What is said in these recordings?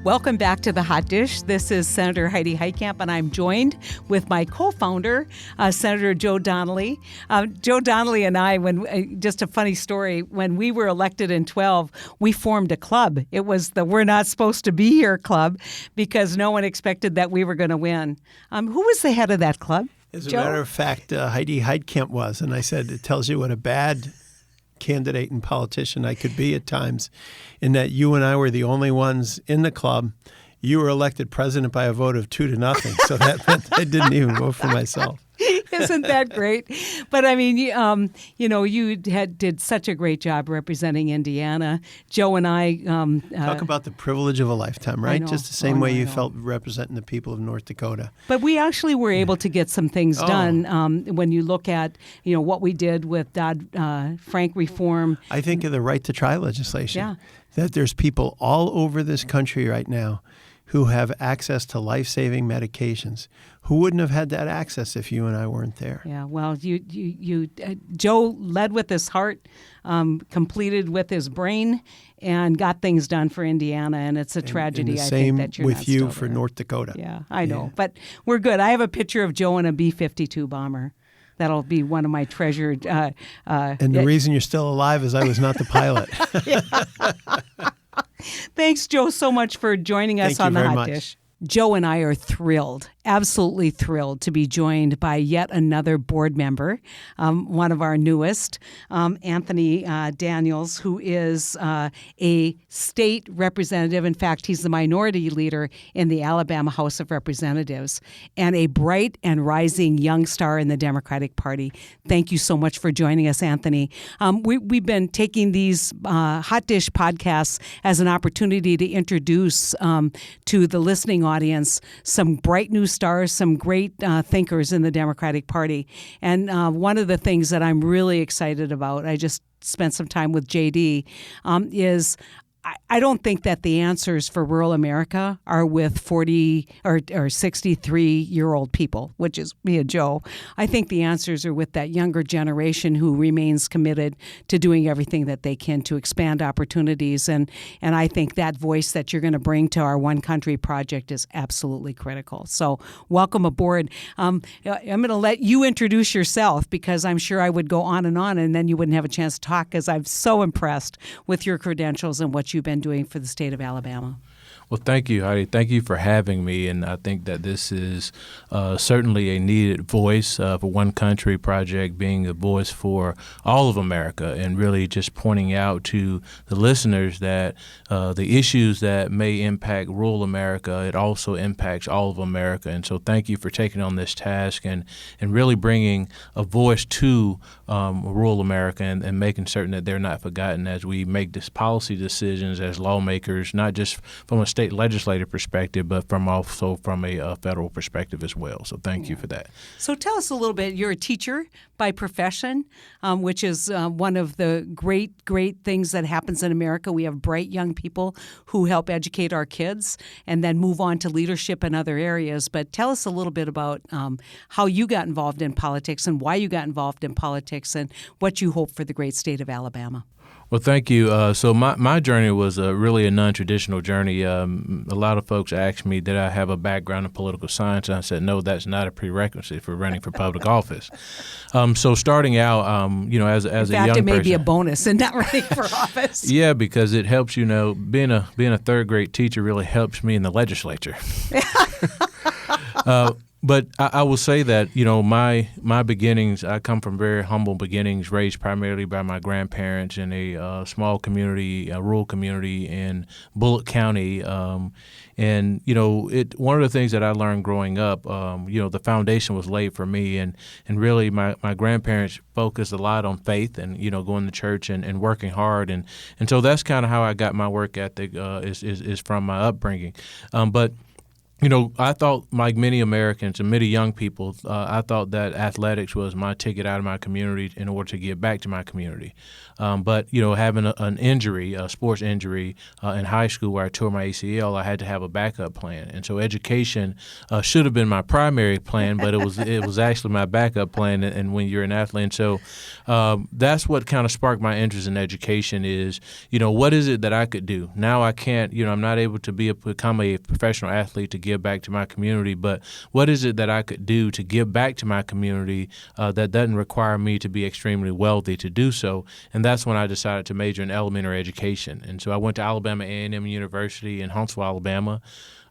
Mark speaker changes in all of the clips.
Speaker 1: Welcome back to The Hot Dish. This is Senator Heidi Heitkamp, and I'm joined with my co-founder, Senator Joe Donnelly. Joe Donnelly and I, just a funny story, when we were elected in 12, we formed a club. It was the We're Not Supposed to Be Here club because no one expected that we were going to win. Who was the head of that club?
Speaker 2: As a matter of fact, Heidi Heitkamp was, and I said, it tells you what a bad candidate and politician I could be at times, in that you and I were the only ones in the club. You were elected president by a vote of 2-0, so that meant I didn't even vote for myself.
Speaker 1: Isn't that great? But I mean, you did such a great job representing Indiana. Joe and I
Speaker 2: talk about the privilege of a lifetime, right? Just the same way you felt representing the people of North Dakota.
Speaker 1: But we actually were able to get some things done when you look at what we did with Dodd-Frank reform.
Speaker 2: I think of the right to try legislation. Yeah. That there's people all over this country right now who have access to life-saving medications, who wouldn't have had that access if you and I weren't there.
Speaker 1: Yeah, well, Joe led with his heart, completed with his brain, and got things done for Indiana, and it's a tragedy, I think, that you're not
Speaker 2: with you
Speaker 1: still
Speaker 2: for
Speaker 1: there.
Speaker 2: North Dakota.
Speaker 1: Yeah, I know, but we're good. I have a picture of Joe in a B-52 bomber. That'll be one of my treasured...
Speaker 2: and the reason you're still alive is I was not the pilot.
Speaker 1: Thanks, Joe, so much for joining us on The Hot Dish. Joe and I are thrilled, absolutely thrilled to be joined by yet another board member, one of our newest, Anthony Daniels, who is a state representative. In fact, he's the minority leader in the Alabama House of Representatives and a bright and rising young star in the Democratic Party. Thank you so much for joining us, Anthony. We've been taking these Hot Dish podcasts as an opportunity to introduce to the listening audience some bright new stars, some great thinkers in the Democratic Party. And one of the things that I'm really excited about, I just spent some time with JD, is I don't think that the answers for rural America are with 40 or 63-year-old people, which is me and Joe. I think the answers are with that younger generation who remains committed to doing everything that they can to expand opportunities. And I think that voice that you're going to bring to our One Country project is absolutely critical. So welcome aboard. I'm going to let you introduce yourself because I'm sure I would go on, and then you wouldn't have a chance to talk because I'm so impressed with your credentials and what you've been doing for the state of Alabama.
Speaker 3: Well, thank you, Heidi. Thank you for having me, and I think that this is certainly a needed voice for One Country Project, being a voice for all of America, and really just pointing out to the listeners that the issues that may impact rural America, it also impacts all of America. And so thank you for taking on this task and really bringing a voice to rural America and making certain that they're not forgotten as we make this policy decisions as lawmakers, not just from a state legislative perspective, but also from a federal perspective as well. So thank you for that.
Speaker 1: So tell us a little bit. You're a teacher by profession, which is one of the great things that happens in America. We have bright young people who help educate our kids and then move on to leadership in other areas. But tell us a little bit about how you got involved in politics and why you got involved in politics and what you hope for the great state of Alabama.
Speaker 3: Well, thank you. So my journey was really a non-traditional journey. A lot of folks asked me, did I have a background in political science? And I said, no, that's not a prerequisite for running for public office. So starting out, as a young person. In fact,
Speaker 1: it may be a bonus in not running for office.
Speaker 3: Yeah, because it helps, being a third grade teacher really helps me in the legislature. But I will say that, my beginnings, I come from very humble beginnings, raised primarily by my grandparents in a small community, a rural community in Bullock County. And, one of the things that I learned growing up, the foundation was laid for me. And really my grandparents focused a lot on faith and, going to church and working hard. And so that's kind of how I got my work ethic is from my upbringing. But I thought, like many Americans and many young people, I thought that athletics was my ticket out of my community in order to give back to my community. But having an injury, a sports injury in high school where I tore my ACL, I had to have a backup plan. And so education should have been my primary plan, but it was actually my backup plan. And when you're an athlete, and so that's what kind of sparked my interest in education is, what is it that I could do? Now I can't, I'm not able to become a professional athlete to give back to my community, but what is it that I could do to give back to my community that doesn't require me to be extremely wealthy to do so? And that's when I decided to major in elementary education. And so I went to Alabama A&M University in Huntsville, Alabama,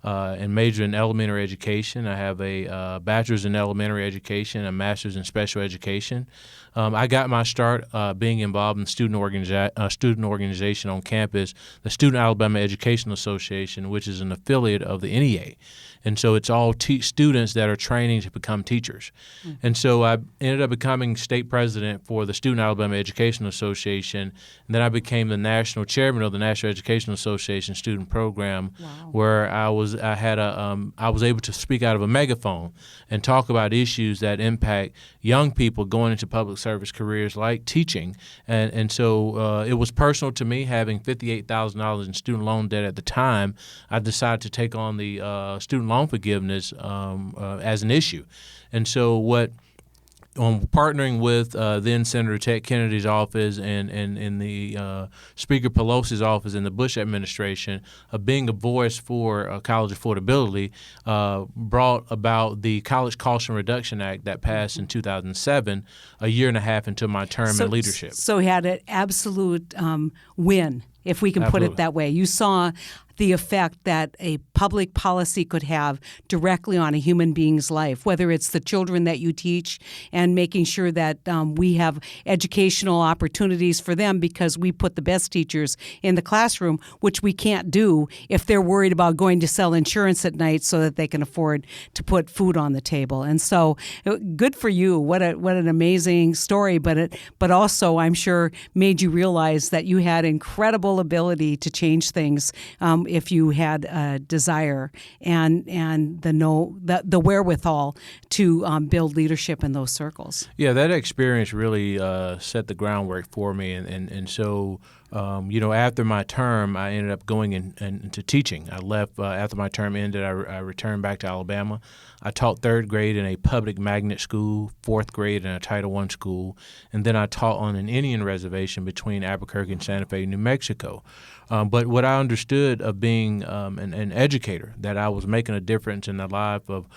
Speaker 3: and majored in elementary education. I have a bachelor's in elementary education, a master's in special education. I got my start being involved in student organization on campus, the Student Alabama Education Association, which is an affiliate of the NEA. And so it's all students that are training to become teachers. Mm-hmm. And so I ended up becoming state president for the Student Alabama Education Association. And then I became the national chairman of the National Education Association student program, where I was able to speak out of a megaphone and talk about issues that impact young people going into public service careers like teaching. And so it was personal to me, having $58,000 in student loan debt at the time. I decided to take on the student loan forgiveness as an issue. And so on partnering with then Senator Ted Kennedy's office and the Speaker Pelosi's office in the Bush administration, being a voice for college affordability, brought about the College Cost Reduction Act that passed in 2007, a year and a half into my term in leadership.
Speaker 1: So he had an absolute win, if we can put it that way. You saw the effect that a public policy could have directly on a human being's life, whether it's the children that you teach and making sure that we have educational opportunities for them because we put the best teachers in the classroom, which we can't do if they're worried about going to sell insurance at night so that they can afford to put food on the table. And so good for you. What an amazing story, but also I'm sure made you realize that you had incredible ability to change things if you had a desire and the wherewithal to build leadership in those circles.
Speaker 3: Yeah, that experience really set the groundwork for me, and so after my term, I ended up going into teaching. I left after my term ended. I returned back to Alabama. I taught third grade in a public magnet school, fourth grade in a Title I school, and then I taught on an Indian reservation between Albuquerque and Santa Fe, New Mexico. But what I understood of being an educator, that I was making a difference in the life of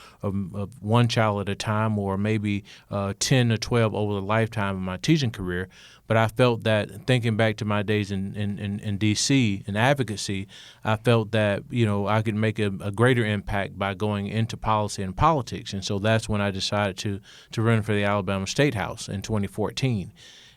Speaker 3: one child at a time, or maybe 10 to 12 over the lifetime of my teaching career. But I felt that, thinking back to my days in D.C. in advocacy, I felt that I could make a greater impact by going into policy and politics. And so that's when I decided to run for the Alabama State House in 2014.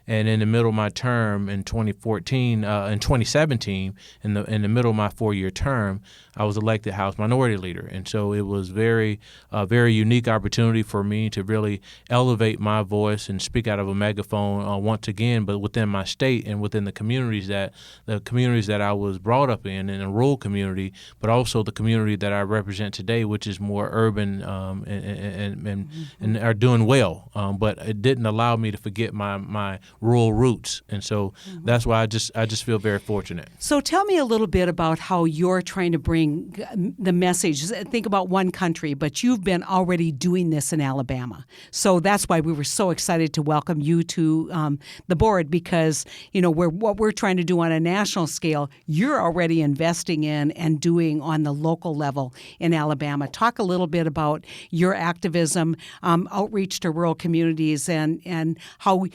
Speaker 3: And in the middle of my term in 2017, in the middle of my 4-year term, I was elected House Minority Leader. And so it was very unique opportunity for me to really elevate my voice and speak out of a megaphone once again, but within my state and within the communities that I was brought up in a rural community, but also the community that I represent today, which is more urban and are doing well. But it didn't allow me to forget my rural roots, and so that's why I just feel very fortunate.
Speaker 1: So tell me a little bit about how you're trying to bring the message. Think about one country, but you've been already doing this in Alabama. So that's why we were so excited to welcome you to the board, because what we're trying to do on a national scale, you're already investing in and doing on the local level in Alabama. Talk a little bit about your activism, outreach to rural communities, and how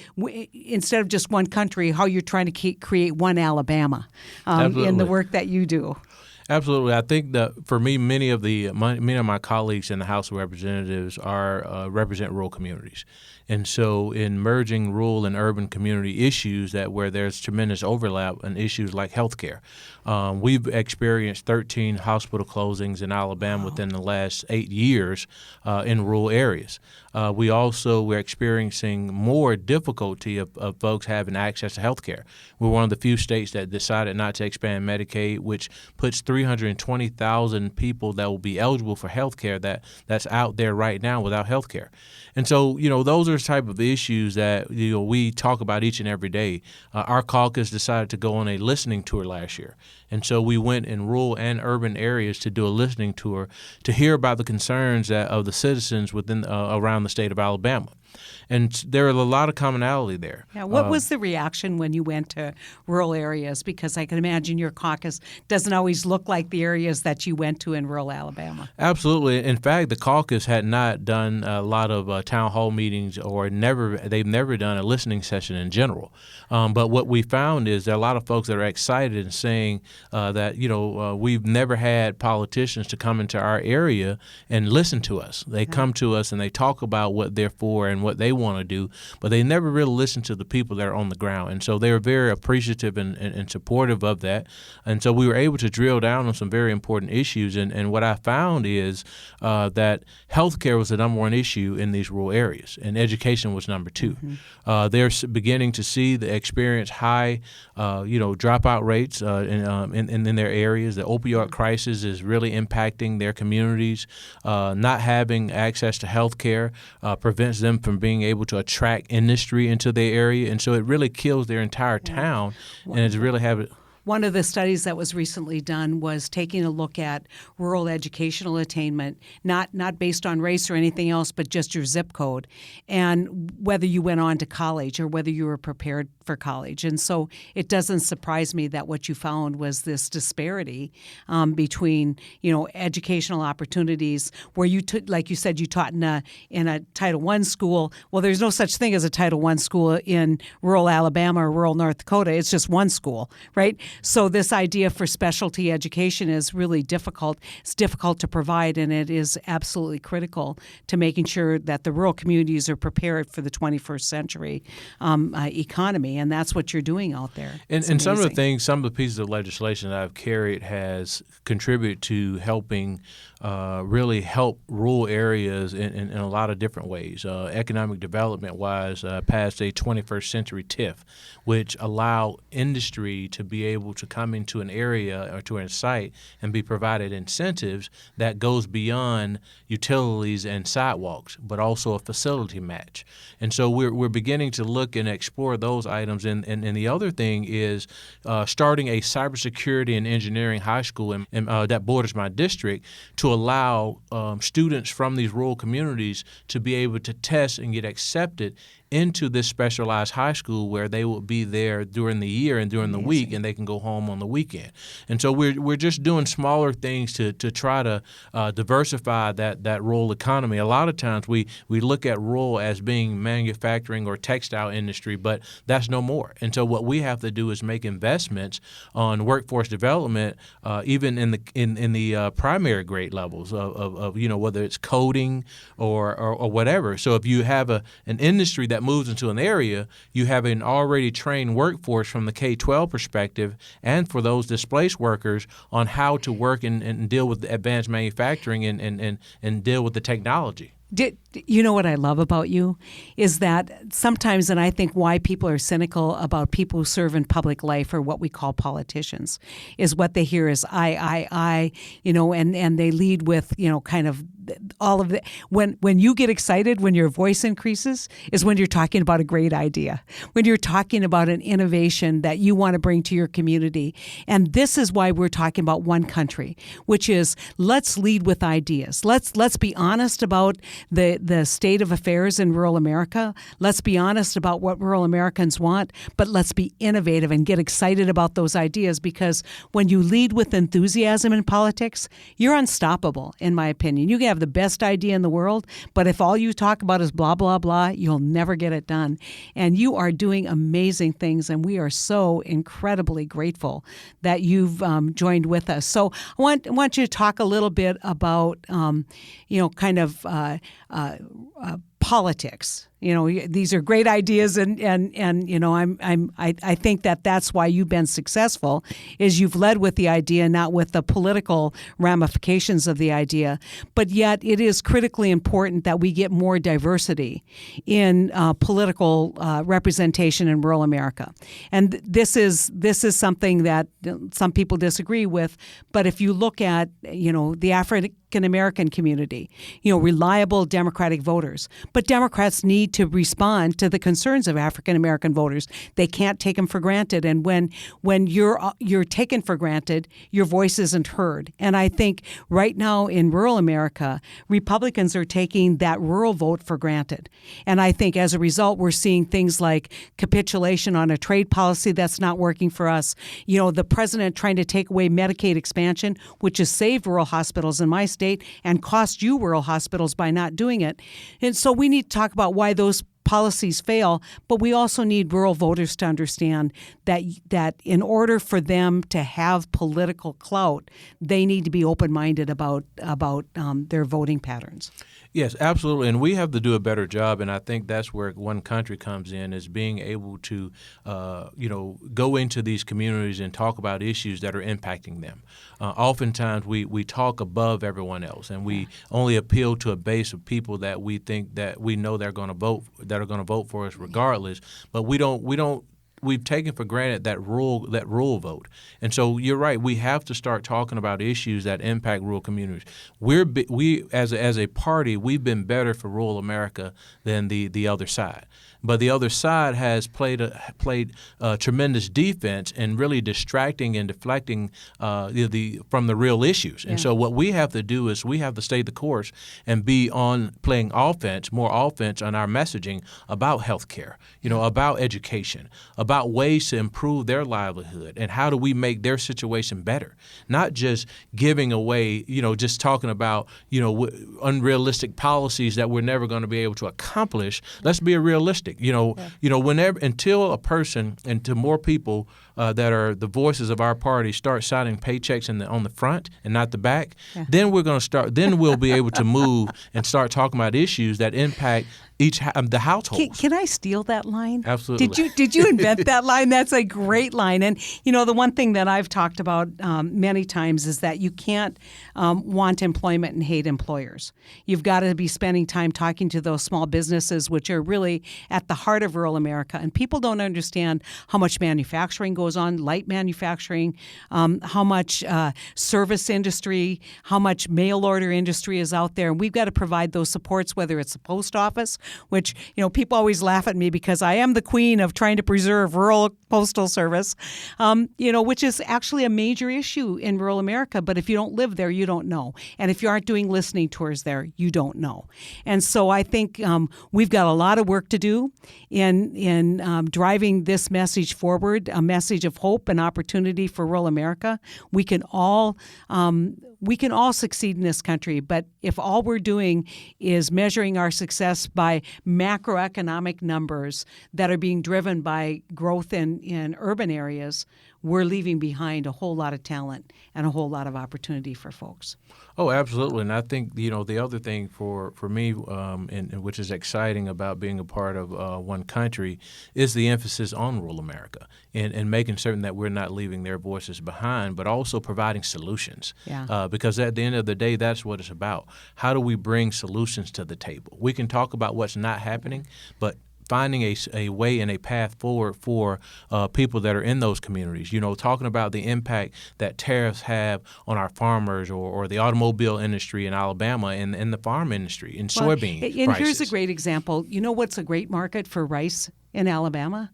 Speaker 1: instead of just one country, how you're trying to create one Alabama in the work that you do.
Speaker 3: Absolutely. I think that for me, many of my colleagues in the House of Representatives represent rural communities. And so in merging rural and urban community issues where there's tremendous overlap in issues like healthcare. We've experienced 13 hospital closings in Alabama within the last 8 years in rural areas. We're experiencing more difficulty of folks having access to health care. We're one of the few states that decided not to expand Medicaid, which puts 320,000 people that will be eligible for health care that's out there right now without health care. And so, those are the type of issues that, we talk about each and every day. Our caucus decided to go on a listening tour last year. And so we went in rural and urban areas to do a listening tour to hear about the concerns of the citizens within around the state of Alabama. And there are a lot of commonality there.
Speaker 1: Yeah. What was the reaction when you went to rural areas? Because I can imagine your caucus doesn't always look like the areas that you went to in rural Alabama.
Speaker 3: Absolutely. In fact, the caucus had not done a lot of town hall meetings they've never done a listening session in general. But what we found is there are a lot of folks that are excited and saying that, we've never had politicians to come into our area and listen to us. They come to us and they talk about what they're for and what they want to do, but they never really listen to the people that are on the ground. And so they were very appreciative and supportive of that. And so we were able to drill down on some very important issues. And what I found is that healthcare was the number one issue in these rural areas, and education was number two. Mm-hmm. They're beginning to experience high, dropout rates in their areas. The opioid crisis is really impacting their communities. Not having access to healthcare prevents them from being able to attract industry into their area, and so it really kills their entire town, and it's really
Speaker 1: One of the studies that was recently done was taking a look at rural educational attainment, not based on race or anything else, but just your zip code, and whether you went on to college or whether you were prepared for college. And so it doesn't surprise me that what you found was this disparity between, educational opportunities where like you said, you taught in a Title I school. Well, there's no such thing as a Title I school in rural Alabama or rural North Dakota. It's just one school, right? So this idea for specialty education is really difficult. It's difficult to provide, and it is absolutely critical to making sure that the rural communities are prepared for the 21st century economy, and that's what you're doing out there.
Speaker 3: And some of the pieces of legislation that I've carried has contributed to helping really help rural areas in a lot of different ways. Economic development-wise, passed a 21st century TIF, which allow industry to be able to come into an area or to a site and be provided incentives that goes beyond utilities and sidewalks, but also a facility match. And so we're beginning to look and explore those items. And the other thing is starting a cybersecurity and engineering high school that borders my district to allow students from these rural communities to be able to test and get accepted into this specialized high school where they will be there during the year and during the week, and they can go home on the weekend. And so we're just doing smaller things to try to diversify that rural economy. A lot of times we look at rural as being manufacturing or textile industry, but that's no more. And so what we have to do is make investments on workforce development, even in the primary grade levels of whether it's coding or whatever. So if you have an industry that moves into an area, you have an already trained workforce from the K-12 perspective, and for those displaced workers on how to work and deal with advanced manufacturing and deal with the technology.
Speaker 1: You know what I love about you is that sometimes, and I think why people are cynical about people who serve in public life or what we call politicians, is what they hear is I, and they lead with, kind of all of the, when you get excited, when your voice increases, is when you're talking about a great idea, when you're talking about an innovation that you want to bring to your community. And this is why we're talking about one country, which is let's lead with ideas. Let's be honest about the state of affairs in rural America. Let's be honest about what rural Americans want, but let's be innovative and get excited about those ideas, because when you lead with enthusiasm in politics, you're unstoppable, in my opinion. You can have the best idea in the world, but if all you talk about is blah, blah, blah, you'll never get it done. And you are doing amazing things, and we are so incredibly grateful that you've joined with us. So I want you to talk a little bit about, politics. These are great ideas, and I think that's why you've been successful, is you've led with the idea, not with the political ramifications of the idea. But yet, it is critically important that we get more diversity in political representation in rural America. And this is something that some people disagree with. But if you look at the African American community, reliable Democratic voters. But Democrats need to respond to the concerns of African American voters. They can't take them for granted. And when you're taken for granted, your voice isn't heard. And I think right now in rural America, Republicans are taking that rural vote for granted. And I think as a result, we're seeing things like capitulation on a trade policy that's not working for us. The president trying to take away Medicaid expansion, which has saved rural hospitals in my state and cost you rural hospitals by not doing it. And so we need to talk about why those policies fail, but we also need rural voters to understand that in order for them to have political clout, they need to be open-minded about their voting patterns.
Speaker 3: Yes, absolutely. And we have to do a better job. And I think that's where One Country comes in, is being able to, go into these communities and talk about issues that are impacting them. Oftentimes we talk above everyone else, and we only appeal to a base of people that we think that we know they're going to vote for us regardless. But we've taken for granted that rural vote. And so you're right. We have to start talking about issues that impact rural communities. We as a party, we've been better for rural America than the other side. But the other side has played tremendous defense in really distracting and deflecting from the real issues. And so what we have to do is we have to stay the course and be on playing more offense on our messaging about health care, about education, about ways to improve their livelihood, and how do we make their situation better. Not just giving away, just talking about, unrealistic policies that we're never going to be able to accomplish. Let's be realistic. Until a person and to more people that are the voices of our party start signing paychecks on the front and not the back, then we're going to start. Then we'll be able to move and start talking about issues that impact the households.
Speaker 1: Can I steal that line?
Speaker 3: Absolutely.
Speaker 1: Did you invent that line? That's a great line. And the one thing that I've talked about many times is that you can't want employment and hate employers. You've got to be spending time talking to those small businesses, which are really at the heart of rural America. And people don't understand how much manufacturing goes on, light manufacturing, how much service industry, how much mail order industry is out there. And we've got to provide those supports, whether it's the post office, which, people always laugh at me because I am the queen of trying to preserve rural postal service, which is actually a major issue in rural America. But if you don't live there, you don't know. And if you aren't doing listening tours there, you don't know. And so I think we've got a lot of work to do in driving this message forward, a message of hope and opportunity for rural America. We can all succeed in this country, but if all we're doing is measuring our success by macroeconomic numbers that are being driven by growth in urban areas, we're leaving behind a whole lot of talent and a whole lot of opportunity for folks.
Speaker 3: Oh, absolutely. And I think, the other thing for me, and which is exciting about being a part of One Country, is the emphasis on rural America and making certain that we're not leaving their voices behind, but also providing solutions. Because at the end of the day, that's what it's about. How do we bring solutions to the table? We can talk about what's not happening, but finding a way and a path forward for people that are in those communities. Talking about the impact that tariffs have on our farmers or the automobile industry in Alabama and the farm industry and soybean prices.
Speaker 1: And here's a great example. You know what's a great market for rice in Alabama?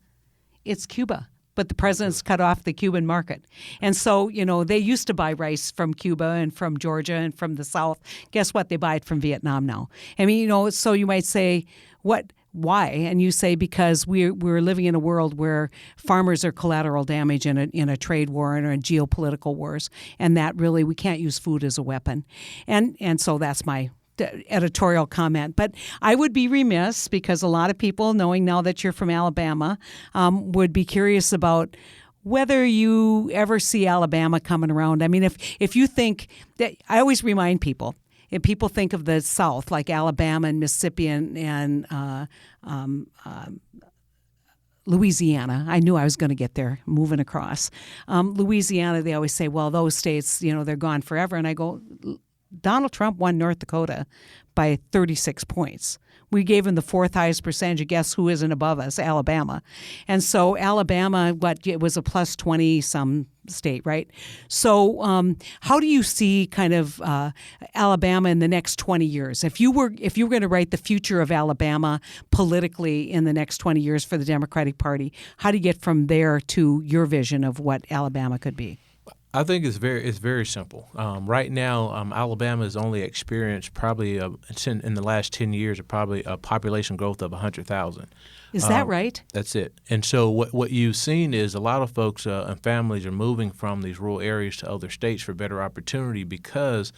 Speaker 1: It's Cuba. But the president's cut off the Cuban market. And so, they used to buy rice from Cuba and from Georgia and from the South. Guess what? They buy it from Vietnam now. I mean, so you might say, why? And you say because we're living in a world where farmers are collateral damage in a trade war and in geopolitical wars, and that really we can't use food as a weapon. And so that's my editorial comment. But I would be remiss, because a lot of people, knowing now that you're from Alabama, would be curious about whether you ever see Alabama coming around. I mean, if you think that, I always remind people, if people think of the South, like Alabama and Mississippi and Louisiana. I knew I was going to get there, moving across. Louisiana, they always say, well, those states, they're gone forever. And I go, Donald Trump won North Dakota by 36 points. We gave him the fourth highest percentage. And guess who isn't above us? Alabama. And so Alabama, it was a plus 20-some state, right? So how do you see kind of Alabama in the next 20 years? If you were going to write the future of Alabama politically in the next 20 years for the Democratic Party, how do you get from there to your vision of what Alabama could be?
Speaker 3: I think it's very simple. Right now, Alabama has only experienced probably in the last 10 years probably a population growth of 100,000.
Speaker 1: Is that right?
Speaker 3: That's it. And so what you've seen is a lot of folks and families are moving from these rural areas to other states for better opportunity because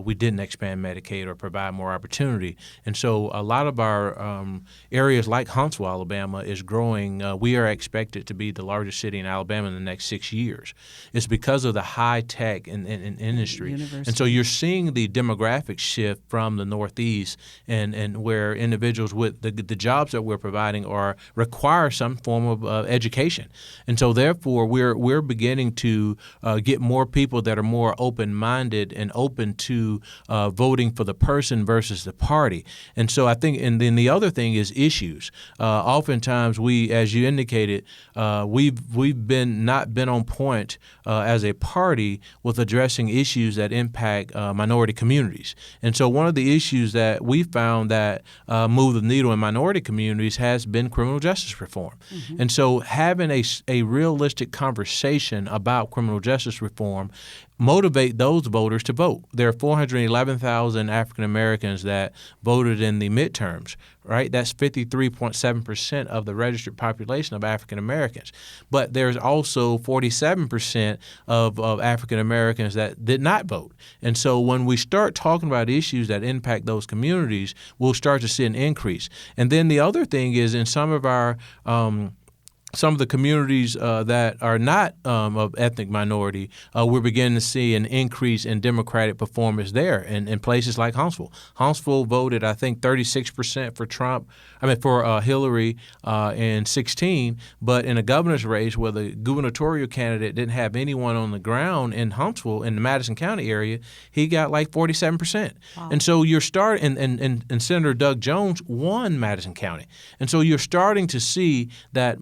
Speaker 3: we didn't expand Medicaid or provide more opportunity. And so a lot of our areas like Huntsville, Alabama, is growing. We are expected to be the largest city in Alabama in the next 6 years. It's because of the high tech and industry.
Speaker 1: University.
Speaker 3: And so you're seeing the demographic shift from the Northeast and where individuals with the jobs that we're providing require some form of education. And so therefore we're beginning to get more people that are more open-minded and open to voting for the person versus the party. And so I think, and then the other thing is issues. Oftentimes we, as you indicated, we've not been on point as a party with addressing issues that impact minority communities. And so one of the issues that we found that moved the needle in minority communities has been criminal justice reform. Mm-hmm. And so having a realistic conversation about criminal justice reform motivate those voters to vote. There are 411,000 African Americans that voted in the midterms, right? That's 53.7% of the registered population of African Americans. But there's also 47% of African Americans that did not vote. And so when we start talking about issues that impact those communities, we'll start to see an increase. And then the other thing is in some of our some of the communities that are not of ethnic minority, we're beginning to see an increase in Democratic performance there in places like Huntsville. Huntsville voted, I think, 36% for Hillary in 2016, but in a governor's race where the gubernatorial candidate didn't have anyone on the ground in Huntsville, in the Madison County area, he got like 47%. Wow. And so you're starting, and Senator Doug Jones won Madison County. And so you're starting to see that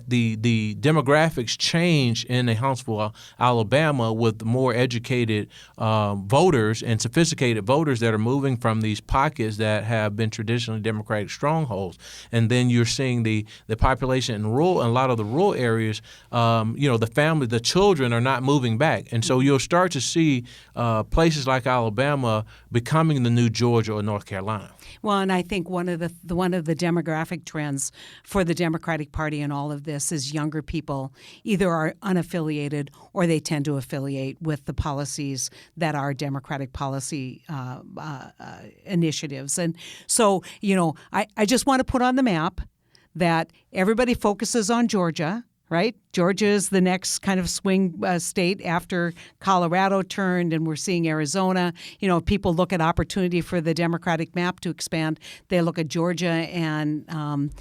Speaker 3: the demographics change in Huntsville, Alabama, with more educated voters and sophisticated voters that are moving from these pockets that have been traditionally Democratic strongholds. And then you're seeing the population in a lot of the rural areas, the children are not moving back. And so you'll start to see places like Alabama becoming the new Georgia or North Carolina.
Speaker 1: Well, and I think one of the demographic trends for the Democratic Party in all of this is younger people either are unaffiliated or they tend to affiliate with the policies that are Democratic policy initiatives. And so, I just want to put on the map that everybody focuses on Georgia. Right? Georgia is the next kind of swing state after Colorado turned, and we're seeing Arizona. People look at opportunity for the Democratic map to expand. They look at Georgia and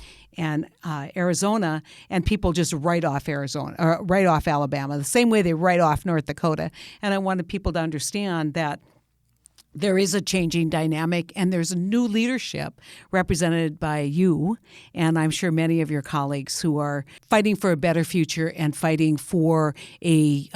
Speaker 1: Arizona, and people just write off Alabama, the same way they write off North Dakota. And I wanted people to understand that there is a changing dynamic, and there's a new leadership represented by you, and I'm sure many of your colleagues who are fighting for a better future and fighting for a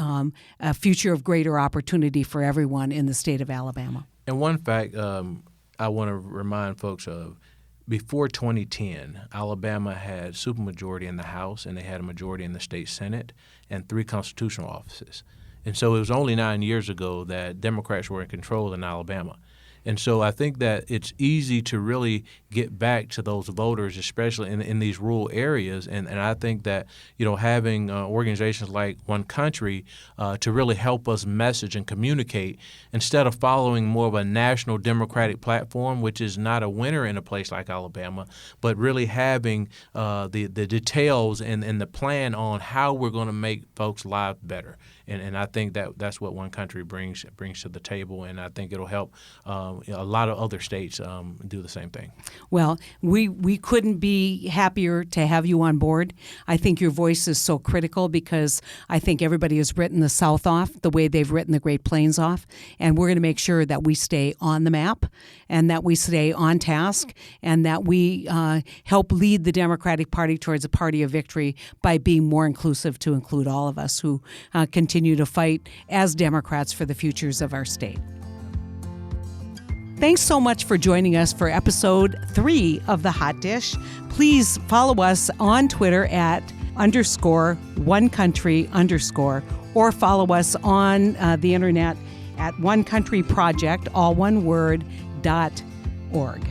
Speaker 1: future of greater opportunity for everyone in the state of Alabama.
Speaker 3: And one fact I want to remind folks of, before 2010, Alabama had supermajority in the House, and they had a majority in the state Senate and 3 constitutional offices. And so it was only 9 years ago that Democrats were in control in Alabama. And so I think that it's easy to really get back to those voters, especially in these rural areas. And I think that, having organizations like One Country to really help us message and communicate instead of following more of a national Democratic platform, which is not a winner in a place like Alabama, but really having the details and the plan on how we're going to make folks' lives better. And I think that's what One Country brings to the table, and I think it'll help a lot of other states do the same thing.
Speaker 1: Well, we couldn't be happier to have you on board. I think your voice is so critical because I think everybody has written the South off the way they've written the Great Plains off, and we're going to make sure that we stay on the map and that we stay on task and that we help lead the Democratic Party towards a party of victory by being more inclusive to include all of us who continue to fight as Democrats for the futures of our state. Thanks so much for joining us for episode 3 of The Hot Dish. Please follow us on Twitter at _OneCountry_ or follow us on the internet at onecountryproject, all one word, .org.